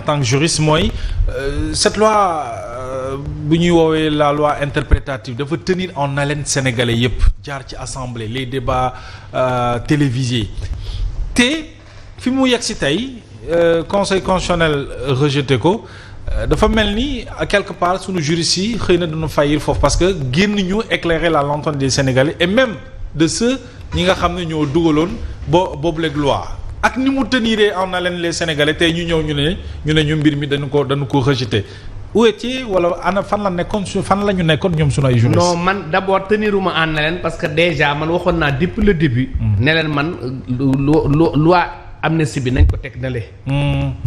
tant que juriste mooy cette loi bu ñuy woowee la loi interprétative dafa tenir en haleine sénégalais yëpp jaar ci assemblée les débats télévisés te fi mu yegg si tey conseil constitutionnel rejeté ko dafa mel ni quelque part sunu juristes yi xëy na dañu faillir foofu parce que génn ñu éclairer la lanterne des sénégalais et même de ceux ñi nga xam ne ñoo dugaloon boobu leeg loi ak ni mu teniree en haleine les sénégalais tey ñu ñëw ñu ne ñu mbir mi dañu ko rejeté où est-il wala ana fan la ñu nekkoon ñoom sunu ay juristes. non man d'abord teniruma en haleine parce que déjà man waxoon naa depuis le début. ne leen man loi amnistie bi nañ ko teg na le.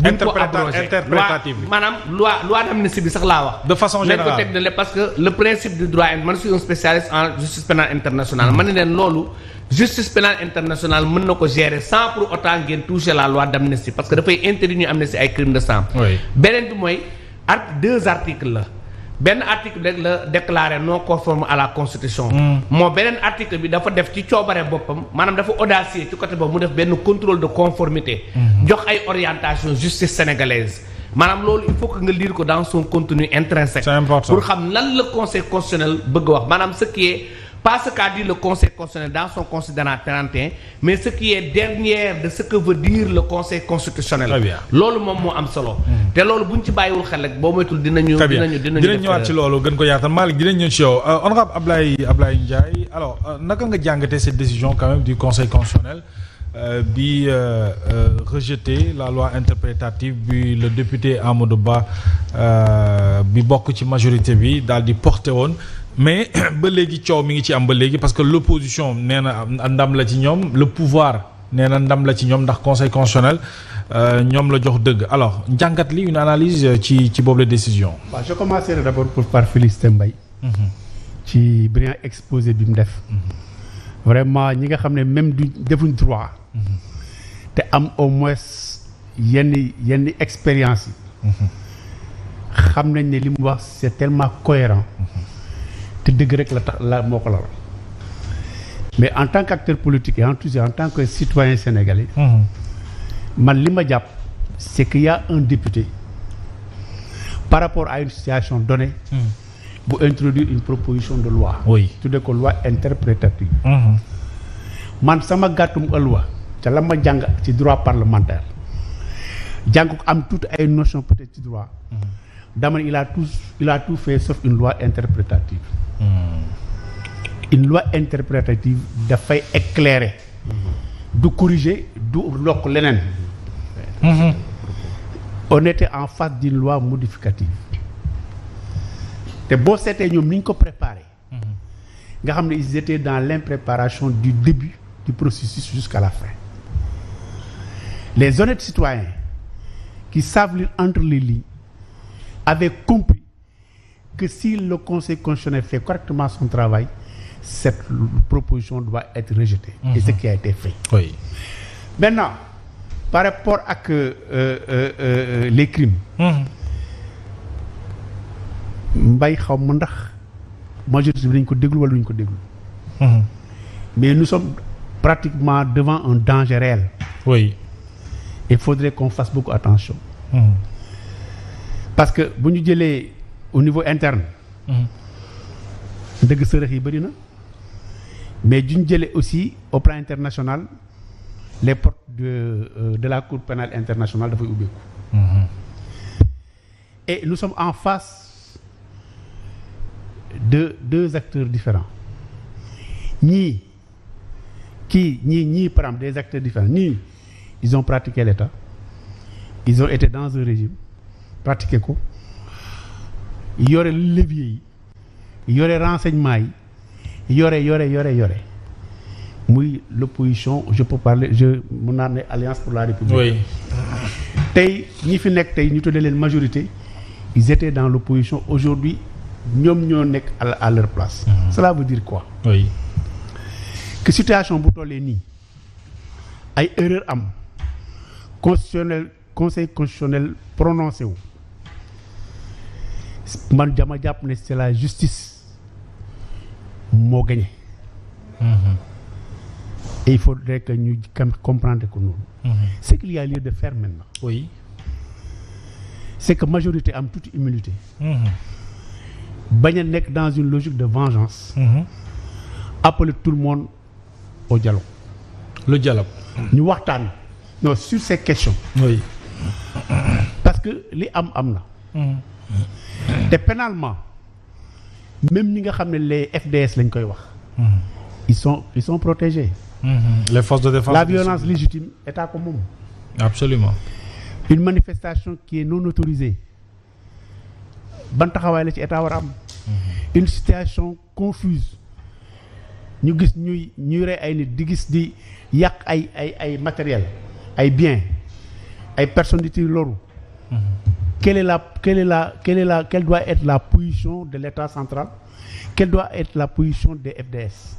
interprétative bi maanaam loi d'amnistie bi sax laa wax. de façon générale nañ ko teg na le parce que le principe du droit man je suis un spécialiste en justice pénale internationale. man ne leen loolu justice pénale internationale mën na ko gérer sans pour autant ngeen toucher la loi d'amnistie parce que dafay interdire ñu amnistie ay crimes de sang. beneen bi mooy deux articles la. benn article rek la déclaré non conforme à la constitution. moo beneen article bi dafa def ci coobare boppam maanaam dafa audacieux ci côté boobu mu def benn contrôle de conformité. jox ay orientation justice sénégalaise. maanaam loolu il faut que nga lire ko dans son contenu intrinsèque. C'est important pour xam lan la conseil constitutionnel bëgg wax maanaam ce qui est pas ce qu'a dit le conseil constitutionnel dans son considérant 31 mais ce qui est derrière de ce que veut dire le conseil constitutionnel. Très bien loolu moom moo am solo. te loolu bu ñu ci bàyyiwul xel rek boo moytul dinañu ñëwaat ci loolu gën ko yaatal Malick dinañ ñëw ci yow honorable Ablaye Ndiaye alors naka nga jàngatee cette décision quand même du conseil constitutionnel bi rejeté la loi interprétative bi le député Amadou Ba bi bokk ci majorité bi daal di porté woon mais ba léegi coow mi ngi ci am ba léegi parce que l'opposition nee na ndam la ci ñoom le pouvoir nee na ndam la ci ñoom ndax conseil constitutionnel ñoom la jox dëgg alors njàngat li une analyse ci boobu la décision. waaw je commencerai d'abord par féliciter Mbaye ci brillant exposé bi mu def. vraiment ñi nga xam ne même du defuñ droit. te am au moins yenn expérience yi. xam nañ ne li mu wax c'est tellement cohérent te dëgg rek la moo ko lor mais en tant qu'acteur politique et en tant que citoyen sénégalais. man li ma jàpp c'est qu'il y a un député par rapport à une situation donnée. bu introduire une proposition de loi. oui tuddee ko loi interprétative. man sama gàttum ëlwa ca la ma jàng ci droit parlementaire jàng ko am tout ay notions peut-être ci droit. dama ne il a tout fait sauf une loi interprétative. une loi interprétative dafay éclairer. du corriger du lokk leneen. on était en face d'une loi modificative. te boo seetee ñoom ni ñu ko préparé. nga xam ne ils étaient dans l'impréparation du début du processus jusqu'à la fin. les honnêtes citoyens qui savent lire entre les lignes avaient compris que si le conseil constitutionnel fait correctement son travail cette proposition doit être rejetée. Et ce qui a été fait. Oui. Maintenant par rapport ak les crimes. Mbay xaw ma ndax majorité bi dañ ko déglu wala duñ ko déglu. mais nous sommes pratiquement devant un danger réel. Oui. Il faudrait qu'on fasse beaucoup attention. parce que bu ñu jëlee au niveau interne. dëgg sërëx yi bëri na. mais duñ jëlee aussi au plan international les portes de la cour pénale internationale dafay ubbeeku. et nous sommes en face de deux acteurs différents ñii par exemple des acteurs différents ñii ils ont pratiqué l'État ils ont été dans un régime pratiqué ko yore levier yi yore renseignement yi yore muy l'opposition je peux parler mun naa ne Alliance pour la République. Oui. tey ñi fi nekk tey ñu tuddee leen majorité ils étaient dans l'opposition aujourd'hui ñoom ñoo nekk à leur place. Cela veut dire quoi? Oui. que situation bu tollee nii ay erreur am conseil constitutionnel prononcé wu man dama jàpp ne c'est la justice moo gagné. Et il faudrait que ñu comprendre que noonu. Ce qu'il y a lieu de faire maintenant. Oui. c'est que majorité am toute humilité. bañ a nekk dans une logique de vengeance. appeler tout le monde au dialogue. le dialogue. ñu waxtaan non sur ces questions. oui. parce que li am na. te pénalement même ñi nga xam ne les FDS lañ koy wax. ils sont protégés. les forces de défense. la violence légitime état ko moom. absolument. une manifestation qui est non autorisée ban taxawaay la ci état war a am. une situation confuse ñu gis ñuy rey ay nit di gis di yàq ay matériel ay biens ay personnes di ci loru. quelle doit être la position de l'état central, quelle doit être la position des FDS.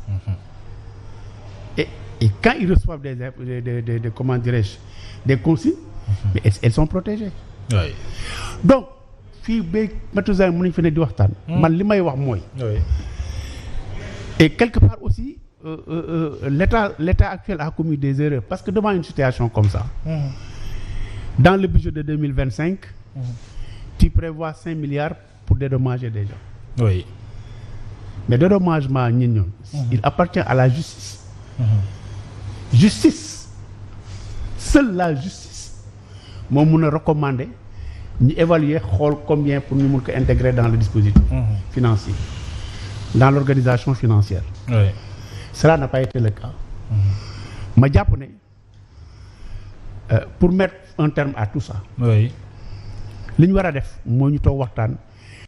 Et quand ils reçoivent des comment dirais-je, des consignes, mais elles sont protégées. Oui. Donc fii ba Matouza mën nañu fi ne di waxtaan. man li may wax mooy. et quelque part aussi l'état actuel a commis des erreurs parce que devant une situation comme ça. dans le budget de 2025. tu prévois 5 milliards pour dédommager des gens. Oui. mais dédommagement ñi ñoom. il appartient à la justice. justice seule la justice moo mun a recommander ñu évaluer xool combien pour ñu mun ko intégrer dans le dispositif. financier dans l'organisation financière. Oui. Cela n'a pas été le cas. ma jàpp ne pour mettre un terme à tout ça. Oui. li ñu war a def moo ñu toog waxtaan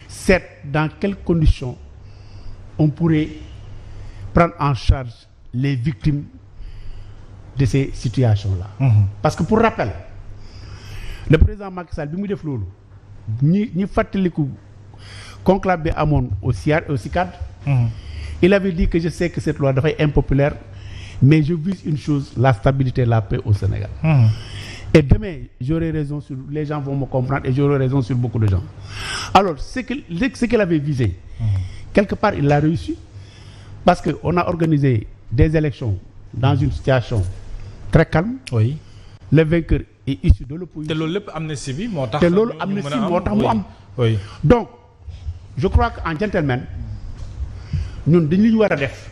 seet dans quelles conditions on pourrait prendre en charge les victimes de ces situations-là. Parce que pour rappel le président Macky Sall bi mu def loolu ñi fàttaliku conclave bi amoon au CICAD. il avait dit que je sais que cette loi dafay impopulaire mais je vise une chose, la stabilité, la paix au Sénégal. Et demain, j'aurai raison sur... Les gens vont me comprendre et j'aurai raison sur beaucoup de gens. Alors, ce qu'il avait visé, quelque part, il l'a réussi. Parce qu'on a organisé des élections dans une situation très calme. Oui. Le vainqueur est issu de l'opposition. te loolu lépp amnistie bi moo tax. te loolu amnistie moo tax mu am. oui. Donc, je crois qu'en gentleman, ñun dañ li ñu war a def.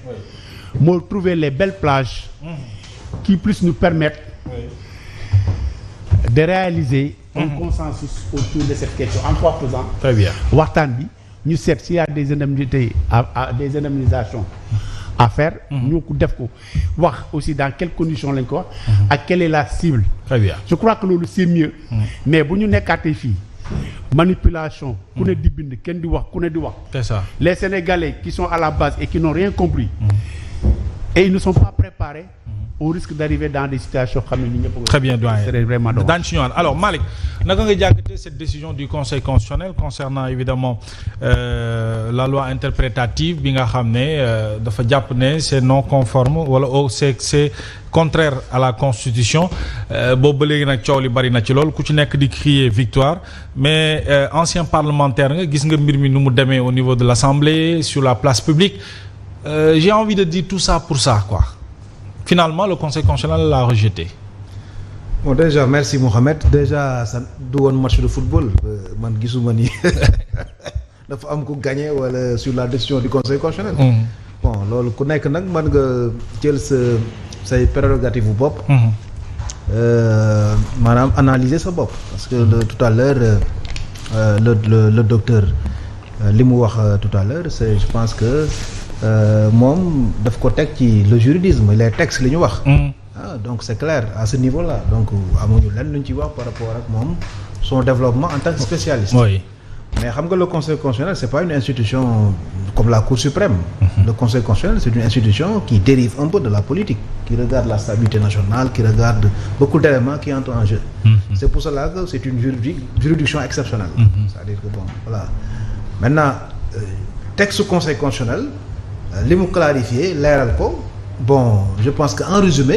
moo trouver les belles plages. qui puissent nous permettre. de réaliser un consensus autour de cette question en quoi faisant. Très bien. waxtaan bi ñu seet s'il y a des indemnités des indemnisations à faire. ñu ko def ko wax aussi dans quelles conditions lañ ko wax. ak quelle est la cible. Très bien. je crois que loolu c'est mieux. mais bu ñu nekkaatee fii manipulation. ku ne di bind kenn di wax ku ne di wax. C'est ça. Les Sénégalais qui sont à la base et qui n'ont rien compris. et ils ne sont pas préparés. on risque d'arriver dans des situations xam ne ni ñëpp. Très bien doyen. serait vraiment dommage. daañu si ñëwaat alors Malick naka nga jàngatee cette décision du Conseil constitutionnel concernant évidemment la loi interprétative bi nga xam ne dafa jàpp ne c'est non conforme wala c'est contraire à la Constitution boobu ba léegi nag coow li bari na ci loolu ku ci nekk di crier victoire mais ancien parlementaire nga gis nga mbir mi nu mu demee au niveau de l'Assemblée sur la place publique j'ai envie de dire tout ça pour ça quoi. Finalement, le Conseil constitutionnel l'a rejeté. Bon, déjà, merci Mohamed. Déjà, ça doit un match de football. Man gisuma ni dafa am ko gagné wala sur la décision du Conseil constitutionnel. Bon, loolu ku nekk nag mën nga jël say prérogatives bu bopp. Maanaam analyser sa bopp. Parce que tout à l'heure le docteur li mu wax tout à l'heure c'est je pense que moom daf ko teg ci le juridisme les textes li ñu wax. Donc c'est clair à ce niveau-là donc amuñu lenn lu ñu ci wax par rapport ak moom son développement en tant que spécialiste. Oui. Mais xam nga le Conseil constitutionnel c'est pas une institution comme la Cour suprême. Le Conseil constitutionnel c'est une institution qui dérive un peu de la politique, qui regarde la stabilité nationale, qui regarde beaucoup d'éléments qui entrent en jeu. C'est pour cela que c'est une juridiction exceptionnelle. C'est-à-dire que bon voilà maintenant texte Conseil constitutionnel. li mu clarifié leeral ko bon je pense que en résumé